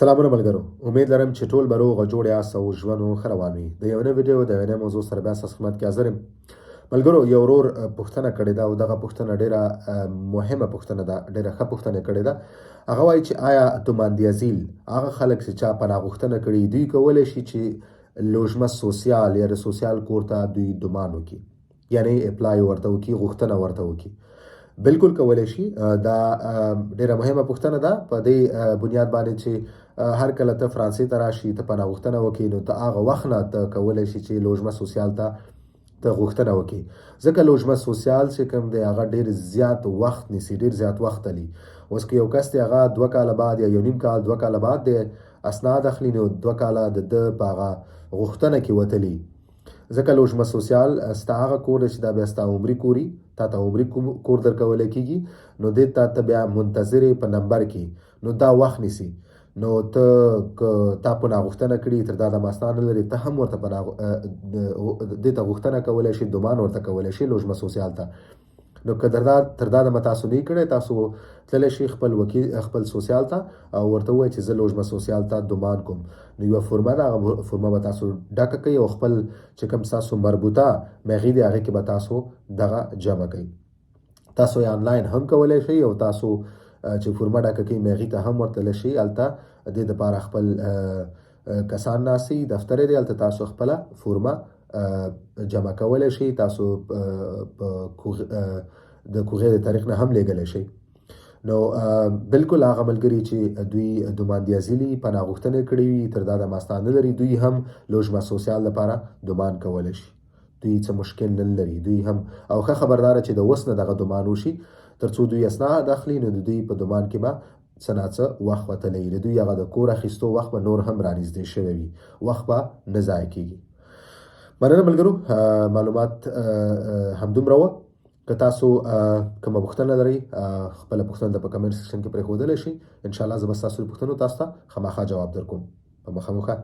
سلامونه ملګرو، امید لرم چې ټول به روغ او جوړ یاست او ژوند مو ښه روان وي. د یو نوې ویډیو د یوې نوې موضوع سره بیا ستاسو خدمت کې حاضر یم. ملګرو، یو ورور پوښتنه کړې ده او دغه پوښتنه ډېره مهمه پوښتنه ده، ډېره ښه پوښتنه یې کړې ده. هغه وایي چې آیا دوماندیازیل هغه خلک چې چا پناه غوښتنه کړې دوی کولی شي چې لوژمه سوسیال یا د سوسیال کور ته دوی دومان وکړي، یعنی اپلای ورته وکړي، غوښتنه ورته وکړي؟ بالکل کولی شي. دا ډیره مهمه پوښتنه ده په دې بنیاد باندې چې هر کله ته فرانسې ته راشي، ته پناه غوښتنه وکړي، نو ته هغه وخت نه ته کولی شي چې لوژمه سوسیال ته غوښتنه وکړي. ځکه لوژمه سوسیال چې کوم دی هغه ډیر زیات وخت نیسي، ډیر زیات وخت لري. اوس که یو کس دی هغه 2 کاله بعد یا یو نیم کال 2 کاله بعد د اسناد اخلي، نو 2 کاله د په هغه غوښتنه کې وتلی. ځکه لوژمه سوسیال ستا هغه کور دی چې دا بیا ستا عمري کوري، تا ته عمري کور درکولی کېږي، نو دې ته بیا منتظر په نمبر کې، نو دا وخت نیسي. نو ته که تا پناه غوښتنه کړي، تر دا د اسناد نه لري، ته هم ورته دې ته غوښتنه کولی شي، دومان ورته کولی شي لوژمه سوسیال ته. نو که تر دا د تاسو نه کړی، تاسو تللی شي خپل وکیل خپل سوسیال ته او ورته ووایي چې زه لوژمه سوسیال ته دومان کوم. نو یوه فورمه ده، هغه فورمه به تاسو ډکه کوئ او خپل چې کوم ستاسو مربوطه مغې دی هغې کې به تاسو دغه جمع کوئ. تاسو یې آنلاین هم کولی شئ او تاسو چې فورمه ډکه کوئ مغې ته هم ورتلی شئ. هلته د دې دپاره خپل کسان ناست دي، دفتر دی، هلته تاسو خپله فورمه جمع کولی شئ. تاسو د کوغې د تاریخ نه هم لیږلی شئ. نو بالکل هغه ملګري چې دوی دوماندیازیلي پناه غوښتنې کړې وي، تر دا د اسناد نه لري، دوی هم لوژمه سوسیال لپاره دومان کولی شي. دوی څه مشکل نه لري. دوی هم او ښه خبرداره چې د اوس نه دغه دومان وشي، تر څو دوی اسناد اخلي، نو د دوی په دومان کې به څه ناڅه وخت وتلی وي. د دوی هغه د کور اخیستو وخت به نور هم رانږدې شوی وي، وخت به نه ضایع کېږي. مننه ملګرو، معلومات همدومره وه. که تاسو کومه پوښتنه لرئ، خپله پوښتنه په کمنټ سیکشن کې پرېښودلی شئ. انشاءالله زه به ستاسو د پوښتنو تاسو ته خامخا جواب درکوم. په مخه مو ښه.